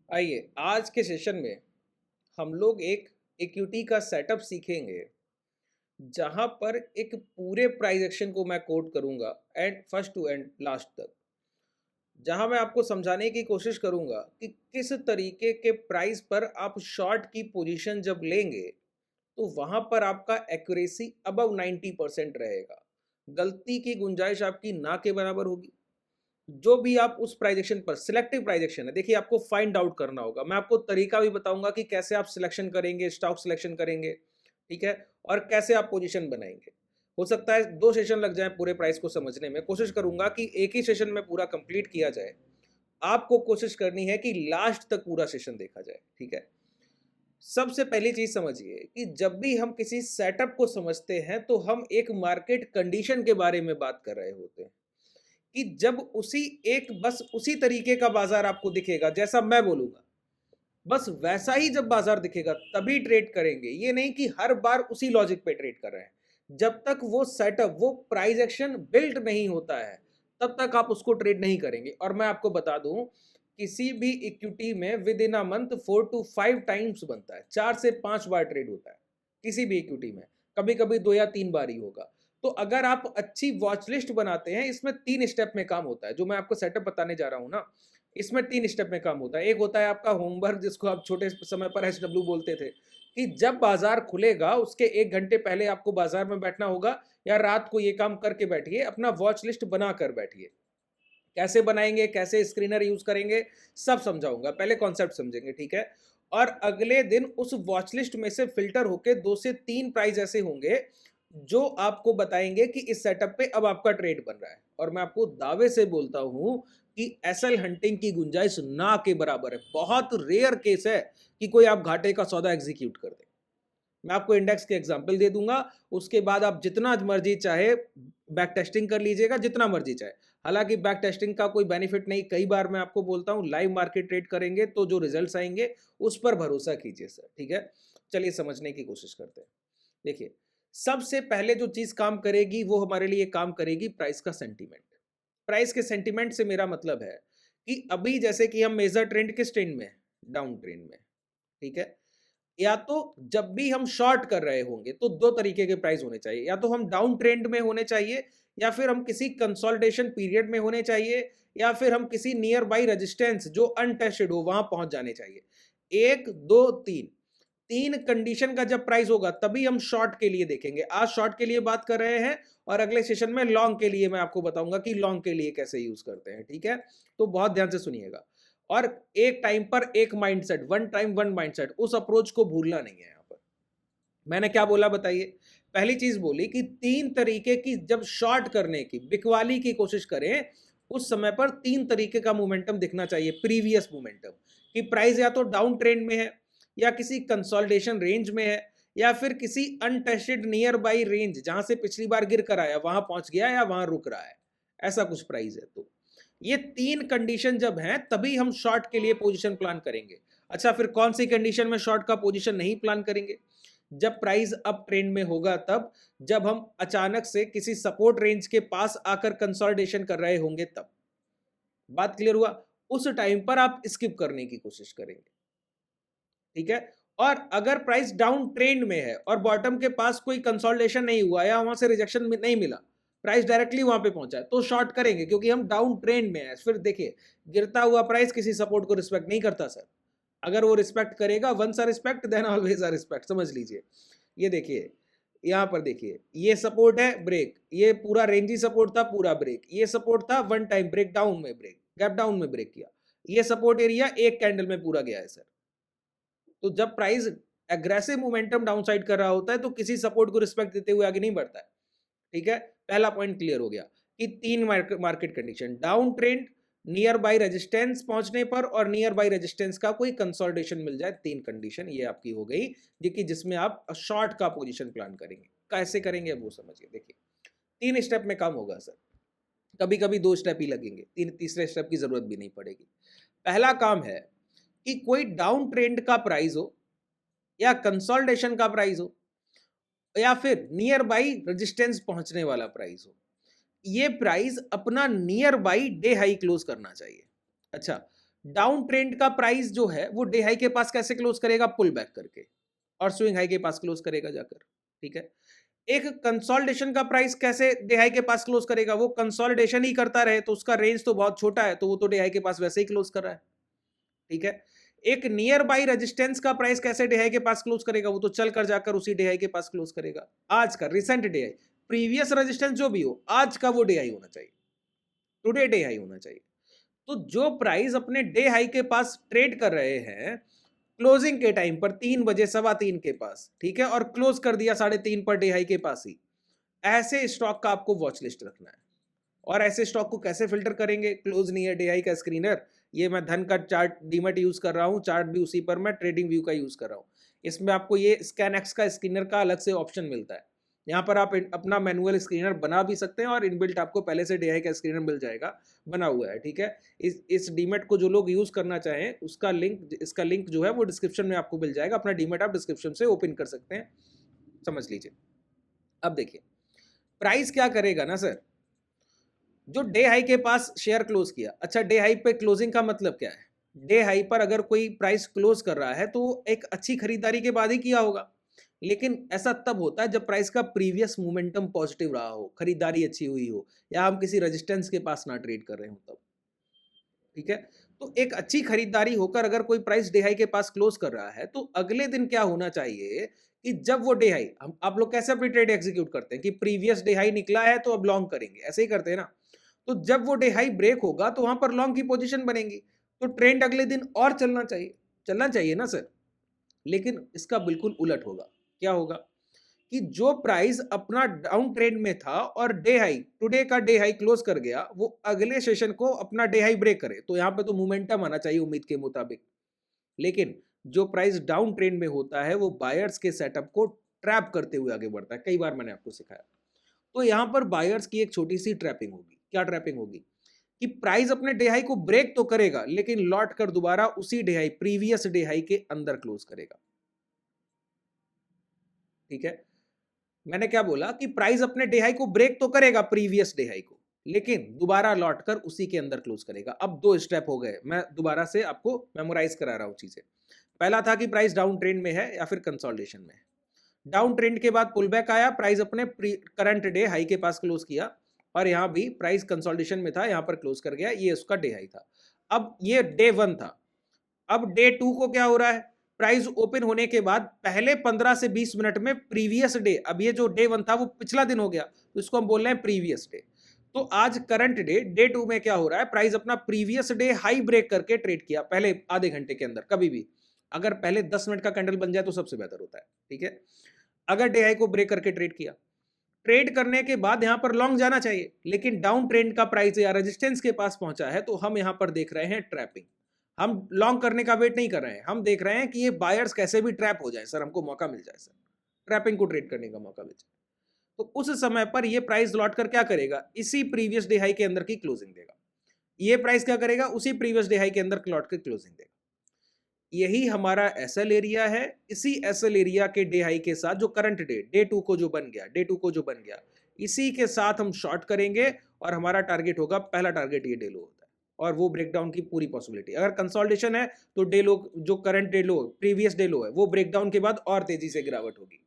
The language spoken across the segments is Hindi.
आइए आज के सेशन में हम लोग एक इक्विटी का सेटअप सीखेंगे जहां पर एक पूरे प्राइस एक्शन को मैं कोट करूंगा and first two and last तक, जहां मैं आपको समझाने की कोशिश करूंगा कि किस तरीके के प्राइस पर आप शॉर्ट की पोजीशन जब लेंगे तो वहां पर आपका एक्यूरेसी अबव 90% रहेगा। गलती की गुंजाइश आपकी ना के बराबर होगी। जो भी आप उस प्राइजेक्शन पर सिलेक्टिव प्राइजेक्शन है, देखिए आपको फाइंड आउट करना होगा। मैं आपको तरीका भी बताऊंगा कि कैसे आप सिलेक्शन करेंगे, स्टॉक सिलेक्शन करेंगे, ठीक है, और कैसे आप पोजीशन बनाएंगे। हो सकता है 2 सेशन लग जाए पूरे प्राइस को समझने में। कोशिश करूंगा कि एक ही सेशन में पूरा कंप्लीट किया जाए। आपको कोशिश करनी है कि लास्ट तक पूरा सेशन देखा जाए, ठीक है। सबसे पहली चीज समझिए कि जब भी हम किसी सेटअप को समझते हैं तो हम एक मार्केट कंडीशन के बारे में बात कर रहे होते हैं कि जब बस उसी तरीके का बाजार आपको दिखेगा जैसा मैं बोलूंगा, बस वैसा ही जब बाजार दिखेगा तभी ट्रेड करेंगे। ये नहीं कि हर बार उसी लॉजिक पे ट्रेड कर रहे हैं। जब तक वो सेटअप, वो प्राइस एक्शन बिल्ड नहीं होता है तब तक आप उसको ट्रेड नहीं करेंगे। और मैं आपको बता दूं, किसी भी इक्विटी में with in a month 4 to 5 times बनता है, 4 से 5 बार ट्रेड होता है किसी भी इक्विटी में। कभी कभी 2 या 3 बार ही होगा। तो अगर आप अच्छी वॉच लिस्ट बनाते हैं, इसमें 3 स्टेप में काम होता है। जो मैं आपको सेटअप बताने जा रहा हूं ना, इसमें 3 स्टेप में काम होता है। एक होता है आपका होमवर्क, जिसको आप छोटे समय पर HW बोलते थे, कि जब बाजार खुलेगा उसके 1 घंटे पहले आपको बाजार में बैठना होगा, या रात को ये काम करके बैठिए, अपना वॉच लिस्ट बना कर बैठिए। कैसे बनाएंगे, कैसे स्क्रीनर यूज करेंगे, सब समझाऊंगा। पहले कॉन्सेप्ट समझेंगे, ठीक है। और अगले दिन उस वॉच लिस्ट में से फिल्टर होके 2 से 3 प्राइस ऐसे होंगे जो आपको बताएंगे कि इस सेटअप पे अब आपका ट्रेड बन रहा है। और मैं आपको दावे से बोलता हूं कि एसएल हंटिंग की गुंजाइश ना के बराबर है। बहुत रेयर केस है कि कोई आप घाटे का सौदा एग्जीक्यूट कर दे। मैं आपको इंडेक्स के एग्जांपल दे दूंगा, उसके बाद आप जितना मर्जी चाहे बैक टेस्टिंग कर लीजिएगा, जितना मर्जी चाहे। हालांकि बैक टेस्टिंग का कोई बेनिफिट नहीं, कई बार मैं आपको बोलता हूं लाइव मार्केट ट्रेड करेंगे तो जो रिजल्ट्स आएंगे उस पर भरोसा कीजिए सर, ठीक है। चलिए समझने की कोशिश करते हैं। देखिए, सबसे पहले जो चीज काम करेगी वो हमारे लिए काम करेगी प्राइस का सेंटीमेंट। प्राइस के सेंटीमेंट से मेरा मतलब है कि अभी जैसे कि हम मेजर ट्रेंड किस ट्रेंड में, डाउन ट्रेंड में, ठीक है। या तो जब भी हम शॉर्ट कर रहे होंगे तो 2 तरीके के प्राइस होने चाहिए, या तो हम डाउन ट्रेंड में होने चाहिए, या फिर हम किसी कंसोलिडेशन पीरियड में होने चाहिए, या फिर हम किसी नियर बाई रेजिस्टेंस जो अनटेस्टेड हो वहां पहुंच जाने चाहिए। 1 2 3, 3 कंडीशन का जब प्राइस होगा तभी हम शॉर्ट के लिए देखेंगे। आज शॉर्ट के लिए बात कर रहे हैं और अगले सेशन में लॉन्ग के लिए मैं आपको बताऊंगा कि लॉन्ग के लिए कैसे यूज करते हैं, ठीक है। तो बहुत ध्यान से सुनिएगा। और एक टाइम पर एक mindset, one time one mindset, उस अप्रोच को भूलना नहीं है। यहां पर मैंने क्या बोला बताइए। पहली चीज बोली कि 3 तरीके की जब शॉर्ट करने की, बिकवाली की कोशिश करें, उस समय पर 3 तरीके का मोमेंटम दिखना चाहिए, प्रीवियस मोमेंटम, कि प्राइस या तो डाउन ट्रेंड में है, या किसी कंसोलिडेशन रेंज में है, या फिर किसी अनटेस्टेड नियर बाई रेंज जहां से पिछली बार गिर कर आया वहां पहुंच गया या वहां रुक रहा है, ऐसा कुछ प्राइस है। तो ये 3 कंडीशन जब हैं तभी हम शॉर्ट के लिए पोजीशन प्लान करेंगे। अच्छा, फिर कौन सी कंडीशन में शॉर्ट का पोजीशन नहीं प्लान करेंगे? जब प्राइस अप ट्रेंड में होगा तब, जब हम अचानक से किसी सपोर्ट रेंज के पास आकर कंसोलिडेशन कर रहे होंगे तब। बात क्लियर हुआ? उस टाइम पर आप स्किप करने की कोशिश करेंगे, ठीक है। और अगर प्राइस डाउन ट्रेंड में है और बॉटम के पास कोई कंसोलिडेशन नहीं हुआ या वहां से रिजेक्शन नहीं मिला, प्राइस डायरेक्टली वहां पे पहुंचा है, तो शॉर्ट करेंगे क्योंकि हम डाउन ट्रेंड में है। फिर देखिए, गिरता हुआ प्राइस किसी सपोर्ट को रिस्पेक्ट नहीं करता सर। अगर वो रिस्पेक्ट करेगा, once a respect then always a respect, समझ लीजिए। ये देखिए, यहां पर देखिए, ये सपोर्ट है, ब्रेक, ये पूरा रेंजी सपोर्ट था, पूरा ब्रेक, ये सपोर्ट था, वन टाइम ब्रेक डाउन में, ब्रेक गैप डाउन में ब्रेक किया, ये सपोर्ट एरिया एक कैंडल में पूरा गया है सर। तो जब प्राइस एग्रेसिव मोमेंटम डाउनसाइड कर रहा होता है तो किसी सपोर्ट को रिस्पेक्ट देते हुए आगे नहीं बढ़ता है, ठीक है। पहला पॉइंट क्लियर हो गया कि 3 market condition, down trend, near by resistance पहुंचने पर, और नियर बाई रेजिस्टेंस का कोई कंसोलिडेशन मिल जाए, 3 कंडीशन ये आपकी हो गई, जिसमें आप शॉर्ट का पोजीशन प्लान करेंगे। कैसे करेंगे वो समझिए। देखिए, 3 स्टेप में काम होगा सर, कभी कभी 2 स्टेप ही लगेंगे, तीसरे स्टेप की जरूरत भी नहीं पड़ेगी। पहला काम है कि कोई डाउन ट्रेंड का प्राइस हो, या कंसोलिडेशन का प्राइस हो, या फिर नियर बाई रेजिस्टेंस पहुंचने वाला प्राइस हो, ये प्राइस अपना near by day high close करना चाहिए। अच्छा, डाउन ट्रेंड का प्राइस जो है वो डे हाई के पास कैसे क्लोज करेगा, पुल बैक करके, और स्विंग हाई के पास क्लोज करेगा जाकर, ठीक है। एक कंसोलिडेशन का प्राइस कैसे डे हाई के पास क्लोज करेगा, वो कंसोलिडेशन ही करता रहे तो उसका रेंज तो बहुत छोटा है, तो वो तो डे हाई के पास वैसे ही क्लोज कर रहा है, ठीक है। एक नियर बाई रेजिस्टेंस का प्राइस कैसे डे हाई के पास क्लोज करेगा, वो तो चल कर जाकर उसी डे हाई के पास क्लोज करेगा। आज का recent day high, previous resistance जो भी हो, आज का वो डे हाई होना चाहिए, टुडे डे हाई होना चाहिए। तो जो प्राइस अपने डे हाई के पास ट्रेड कर रहे हैं क्लोजिंग के टाइम पर 3 बजे, 3:15 के पास, ठीक है, और क्लोज कर दिया 3:30 पर डे हाई के पास ही, ऐसे स्टॉक का आपको वॉच लिस्ट रखना है। और ऐसे स्टॉक को कैसे फिल्टर करेंगे, क्लोज नहीं है डे हाई का स्क्रीनर, ये मैं धन का चार्ट डीमैट यूज कर रहा हूँ, चार्ट भी उसी पर मैं ट्रेडिंग व्यू का यूज कर रहा हूँ। इसमें आपको ये स्कैनएक्स का स्क्रीनर का अलग से ऑप्शन मिलता है, यहाँ पर आप अपना मैनुअल स्क्रीनर बना भी सकते हैं और इनबिल्ट आपको पहले से डे हाई का स्क्रीनर मिल जाएगा, बना हुआ है, ठीक है। इस डीमैट को जो लोग यूज करना चाहें उसका लिंक, इसका लिंक जो है वो डिस्क्रिप्शन में आपको मिल जाएगा, अपना डीमैट आप डिस्क्रिप्शन से ओपन कर सकते हैं, समझ लीजिए। अब देखिए प्राइस क्या करेगा ना सर, जो डे हाई के पास शेयर क्लोज किया, अच्छा डे हाई पे क्लोजिंग का मतलब क्या है, डे हाई पर अगर कोई प्राइस क्लोज कर रहा है तो एक अच्छी खरीदारी के बाद ही किया होगा, लेकिन ऐसा तब होता है जब प्राइस का प्रीवियस मोमेंटम पॉजिटिव रहा हो, खरीदारी अच्छी हुई हो, या हम किसी रेजिस्टेंस के पास ना ट्रेड कर रहे हो तब, ठीक है। तो एक अच्छी खरीदारी होकर अगर कोई प्राइस डे हाई के पास क्लोज कर रहा है तो अगले दिन क्या होना चाहिए कि जब वो डे हाई, हम आप लोग कैसे अपनी ट्रेड एग्जीक्यूट करते हैं कि प्रीवियस डे हाई निकला है तो अब लॉन्ग करेंगे, ऐसे ही करते हैं ना। तो जब वो डे हाई ब्रेक होगा तो वहां पर लॉन्ग की पोजीशन बनेगी, तो ट्रेंड अगले दिन और चलना चाहिए ना सर। लेकिन इसका बिल्कुल उलट होगा, क्या होगा कि जो प्राइस अपना डाउन ट्रेंड में था और डे हाई, टुडे का डे हाई क्लोज कर गया, वो अगले सेशन को अपना डे हाई ब्रेक करे, तो यहां पे तो मोमेंटम आना चाहिए उम्मीद के मुताबिक। लेकिन जो प्राइस डाउन ट्रेंड में होता है वो बायर्स के सेटअप को ट्रैप करते हुए आगे बढ़ता है, कई बार मैंने आपको सिखाया। तो यहां पर बायर्स की एक छोटी सी ट्रैपिंग होगी, क्या ट्रैपिंग होगी कि प्राइस अपने डे हाई को ब्रेक तो करेगा लेकिन लौट कर दोबारा उसी day high, previous day high के अंदर क्लोज करेगा, ठीक है। मैंने क्या बोला कि प्राइस अपने डे हाई को ब्रेक तो करेगा, प्रीवियस डे हाई को, लेकिन दोबारा लौट कर उसी के अंदर क्लोज करेगा। अब दो स्टेप हो गए, मैं दोबारा से आपको मेमोराइज करा रहा हूं चीजें। पहला था कि प्राइस डाउन ट्रेंड में है या फिर कंसोलिडेशन में है, डाउन ट्रेंड के बाद पुल बैक आया, प्राइस अपने करंट डे हाई के पास क्लोज किया, और यहां भी प्राइस कंसोलिडेशन में था, यहां पर क्लोज कर गया, ये उसका डे हाई था। अब ये डे 1 था। अब डे 2 को क्या हो रहा है, प्राइस ओपन होने के बाद पहले 15 से 20 मिनट में प्रीवियस डे, अब ये जो डे 1 था वो पिछला दिन हो गया, तो इसको हम बोल रहे हैं प्रीवियस डे। तो आज करंट डे 2 में क्या हो रहा है, प्राइस अपना प्रीवियस डे हाई ब्रेक करके ट्रेड किया पहले आधे घंटे के अंदर, कभी भी अगर पहले 10 मिनट का कैंडल बन जाए तो सबसे बेहतर होता है, ठीक है। अगर डे हाई को ब्रेक करके ट्रेड किया, ट्रेड करने के बाद यहां पर लॉन्ग जाना चाहिए, लेकिन डाउन ट्रेंड का प्राइस या रेजिस्टेंस के पास पहुंचा है, तो हम यहां पर देख रहे हैं ट्रैपिंग। हम लॉन्ग करने का वेट नहीं कर रहे हैं, हम देख रहे हैं कि ये बायर्स कैसे भी ट्रैप हो जाए सर, हमको मौका मिल जाए सर, ट्रैपिंग को ट्रेड करने का मौका मिल जाए। तो उस समय पर ये प्राइस लौट कर क्या करेगा, इसी प्रीवियस डे हाई के अंदर की क्लोजिंग देगा। ये प्राइस क्या करेगा, उसी प्रीवियस डे हाई के अंदर लौट कर क्लोजिंग देगा। यही हमारा एसएल एरिया है, इसी एसएल एरिया के डे हाई के साथ जो करंट डे 2 को जो बन गया, डे 2 को जो बन गया, इसी के साथ हम शॉर्ट करेंगे, और हमारा टारगेट होगा, पहला टारगेट ये डे लो होता है, और वो ब्रेकडाउन की पूरी पॉसिबिलिटी। अगर कंसोलिडेशन है तो डे लो, जो करंट डे लो, प्रीवियस डे लो है, वो ब्रेकडाउन के बाद और तेजी से गिरावट होगी।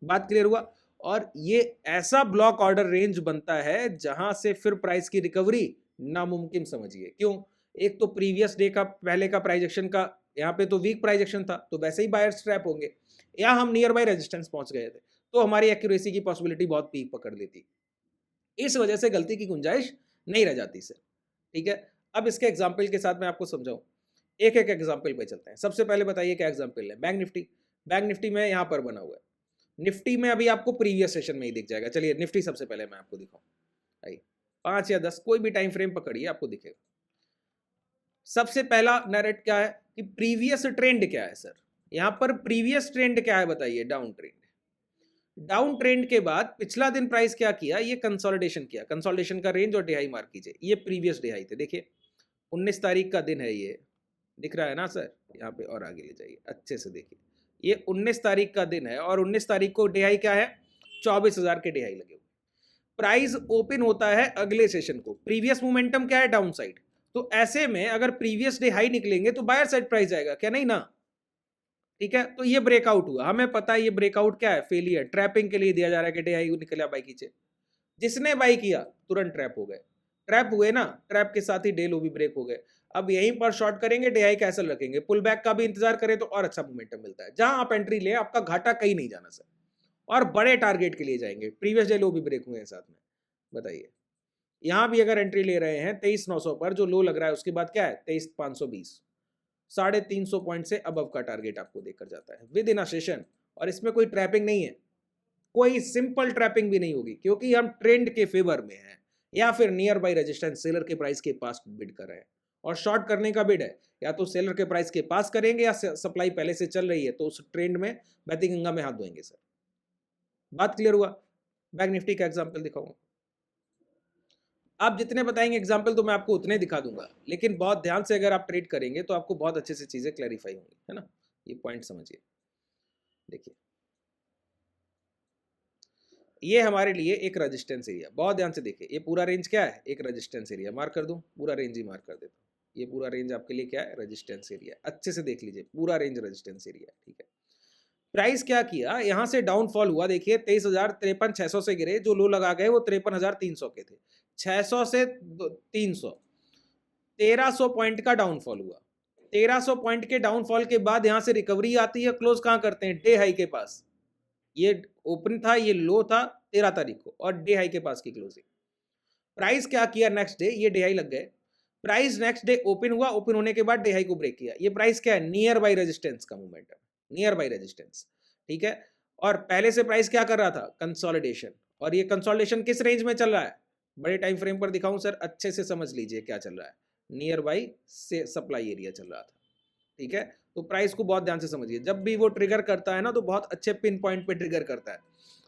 बात क्लियर हुआ। और ये ऐसा ब्लॉक ऑर्डर रेंज बनता है जहां से फिर प्राइस की रिकवरी नामुमकिन समझिए। क्यों, एक तो प्रीवियस डे का पहले का प्राइस एक्शन का, यहाँ पे तो वीक प्राइस एक्शन था, तो वैसे ही बायर्स ट्रैप होंगे, या हम नियर बाय रेजिस्टेंस पहुंच गए थे, तो हमारी एक्यूरेसी की पॉसिबिलिटी बहुत पीक पकड़ लेती, इस वजह से गलती की गुंजाइश नहीं रह जाती सर, ठीक है। अब इसके एग्जाम्पल के साथ मैं आपको समझाऊं, एक एक एग्जाम्पल पे चलते हैं। सबसे पहले बताइए क्या एग्जाम्पल है, बैंक निफ्टी। बैंक निफ्टी में यहाँ पर बना हुआ है, निफ्टी में अभी आपको प्रीवियस सेशन में ही दिख जाएगा। चलिए निफ्टी सबसे पहले मैं आपको दिखाऊं, आइए 5 या 10 कोई भी टाइम फ्रेम पकड़िए, आपको दिखेगा। सबसे पहला नैरेट क्या है कि प्रीवियस ट्रेंड क्या है सर, यहां पर प्रीवियस ट्रेंड क्या है बताइए, डाउन ट्रेंड। डाउन ट्रेंड के बाद पिछला दिन प्राइस क्या किया, ये कंसोलिडेशन किया, कंसोलिडेशन का रेंज और डे हाई मार्क कीजिए, ये प्रीवियस डे हाई थे, देखिए 19 तारीख का दिन है, ये दिख रहा है ना सर, यहाँ पे और आगे ले जाइए अच्छे से देखिए, ये 19 तारीख का दिन है, और 19 तारीख को डे हाई क्या है, 24,000 के डे हाई लगे हुए। प्राइस ओपन होता है अगले सेशन को, प्रीवियस मोमेंटम क्या है, डाउन साइड, तो ऐसे में अगर प्रीवियस डे हाई निकलेंगे तो बायर साइड प्राइस आएगा, क्या नहीं ना? ठीक है, तो ये ब्रेकआउट हुआ, हमें पता है ये ब्रेकआउट क्या है, फेलियर, ट्रैपिंग के लिए दिया जा रहा है कि डे हाई निकला बाई कीजिए। जिसने बाई किया तुरंत ट्रैप हो गए, ट्रैप हुए ना, ट्रैप के साथ ही डे लो भी ब्रेक हो गए। अब यहीं पर शॉर्ट करेंगे, डे हाई कैसल रखेंगे, पुल बैक का भी इंतजार करें तो और अच्छा मोमेंटम मिलता है। जहां आप एंट्री ले, आपका घाटा कहीं नहीं जाना सर, और बड़े टारगेट के लिए जाएंगे। प्रीवियस डे लो भी ब्रेक हुए हैं साथ में, बताइए। यहां भी अगर एंट्री ले रहे हैं 23,900 पर, जो लो लग रहा है, उसके बाद क्या है 23,520, 350 पॉइंट से अबव का टारगेट आपको देकर जाता है विद इन अ सेशन। और इसमें कोई ट्रैपिंग नहीं है, कोई सिंपल ट्रैपिंग भी नहीं होगी, क्योंकि हम ट्रेंड के फेवर में हैं या फिर नियर बाई रेजिस्टेंस सेलर के प्राइस के पास बिड कर रहे हैं। और शॉर्ट करने का बिड है या तो सेलर के प्राइस के पास करेंगे, या सप्लाई पहले से चल रही है तो उस ट्रेंड में बहती गंगा में हाथ धोएंगे सर। बात क्लियर हुआ? बैंक निफ्टी का एग्जाम्पल दिखाऊंगा। आप जितने बताएंगे एग्जाम्पल तो मैं आपको उतने दिखा दूंगा, लेकिन बहुत ध्यान से अगर आप ट्रेड करेंगे तो आपको बहुत अच्छे से चीजें क्लैरिफाई होंगी, है ना? ये पॉइंट समझिए। देखिए, ये हमारे लिए एक रेजिस्टेंस एरिया, बहुत ध्यान से देखिए। ये पूरा रेंज क्या है, एक रेजिस्टेंस एरिया। मार्क कर दूं, पूरा रेंज ही मार्क कर देता हूं। ये पूरा रेंज आपके लिए क्या है, रेजिस्टेंस एरिया। अच्छे से देख लीजिए, पूरा रेंज रेजिस्टेंस एरिया, ठीक है। प्राइस क्या किया, यहां से डाउनफॉल हुआ, देखिए 23,053,600 से गिरे, जो लो लगा गए वो 53,300 के थे। 600 से 300, 1300 पॉइंट का डाउनफॉल हुआ। 1300 पॉइंट के डाउनफॉल के बाद यहां से रिकवरी आती है, क्लोज कहां करते हैं, डे हाई के पास। ये ओपन था, ये लो था 13 तारीख को, और डे हाई के पास की क्लोजिंग। प्राइस क्या किया नेक्स्ट डे, ये डे हाई लग गए। प्राइस नेक्स्ट डे ओपन हुआ, ओपन होने के बाद डे हाई को ब्रेक किया। ये प्राइस क्या है, नियर बाई रेजिस्टेंस का मूवमेंट है, नियर बाई रेजिस्टेंस, ठीक है। और पहले से प्राइस क्या कर रहा था, कंसोलिडेशन। और ये कंसोलिडेशन किस रेंज में चल रहा है, बड़े टाइम फ्रेम पर दिखाऊं सर, अच्छे से समझ लीजिए क्या चल रहा है। नियर बाई से सप्लाई एरिया चल रहा था, ठीक है। तो प्राइस को बहुत ध्यान से समझिए, जब भी वो ट्रिगर करता है ना तो बहुत अच्छे पिन पॉइंट पे ट्रिगर करता है।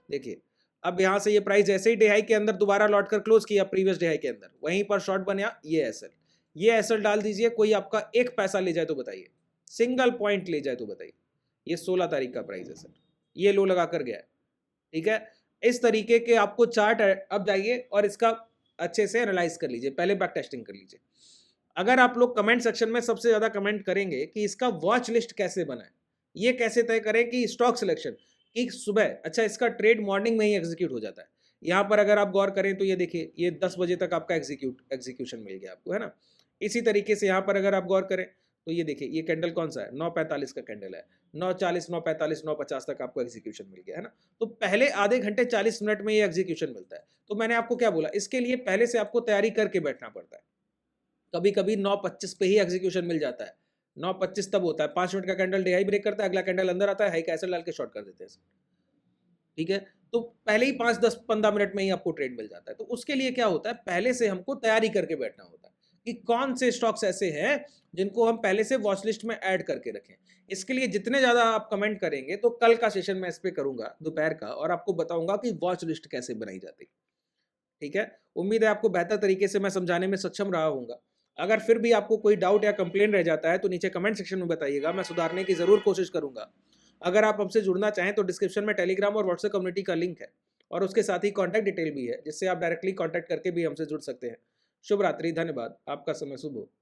देखिए, अब यहां से ये प्राइस जैसे ही डे हाई के अंदर दोबारा लौट कर क्लोज किया, प्रीवियस डे हाई के अंदर, वहीं पर शॉर्ट बना ये एसएल। ये एसएल डाल दीजिए, कोई आपका एक पैसा ले जाए तो बताइए, सिंगल पॉइंट ले जाए तो बताइए। ये 16 तारीख का प्राइस है सर, ये लो लगा कर गया है, ठीक है। इस तरीके के आपको चार्ट है, अब जाइए और इसका अच्छे से एनालाइज कर लीजिए, पहले बैक टेस्टिंग कर लीजिए। अगर आप लोग कमेंट सेक्शन में सबसे ज्यादा कमेंट करेंगे कि इसका वॉच लिस्ट कैसे बनाए, ये कैसे तय करें कि स्टॉक सिलेक्शन कि सुबह, अच्छा इसका ट्रेड मॉर्निंग में ही एग्जीक्यूट हो जाता है। यहाँ पर अगर आप गौर करें तो ये देखिए, ये 10 बजे तक आपका एग्जीक्यूशन मिल गया आपको, है ना। इसी तरीके से यहाँ पर अगर आप गौर करें तो ये देखिए, ये कैंडल कौन सा है, 9:45 का कैंडल है, 9:40, 9:45, 9:50 तक आपको एग्जीक्यूशन मिल गया, है ना। तो पहले आधे घंटे 40 मिनट में ये एग्जीक्यूशन मिलता है। तो मैंने आपको क्या बोला, इसके लिए पहले से आपको तैयारी करके बैठना पड़ता है। कभी कभी 9:25 पे ही एग्जीक्यूशन मिल जाता है। 9:25 तब होता है, 5 मिनट का कैंडल डे हाई ब्रेक करता है, अगला कैंडल अंदर आता है, हाई का एसएल डाल के शॉर्ट कर देते हैं, ठीक है। तो पहले ही 5, 10, 15 मिनट में ही आपको ट्रेड मिल जाता है। तो उसके लिए क्या होता है, पहले से हमको तैयारी करके बैठना होता है कि कौन से स्टॉक्स ऐसे हैं जिनको हम पहले से वॉच लिस्ट में ऐड करके रखें। इसके लिए जितने ज्यादा आप कमेंट करेंगे तो कल का सेशन मैं इस पे करूंगा दोपहर का, और आपको बताऊंगा कि वॉच लिस्ट कैसे बनाई जाती है, ठीक है। उम्मीद है आपको बेहतर तरीके से मैं समझाने में सक्षम रहा हूँगा। अगर फिर भी आपको कोई डाउट या कंप्लेन रह जाता है तो नीचे कमेंट सेक्शन में बताइएगा, मैं सुधारने की जरूर कोशिश करूंगा। अगर आप हमसे जुड़ना चाहें तो डिस्क्रिप्शन में टेलीग्राम और व्हाट्सएप कम्युनिटी का लिंक है, और उसके साथ ही कॉन्टैक्ट डिटेल भी है, जिससे आप डायरेक्टली कॉन्टैक्ट करके भी हमसे जुड़ सकते हैं। शुभ रात्रि, धन्यवाद, आपका समय शुभ हो।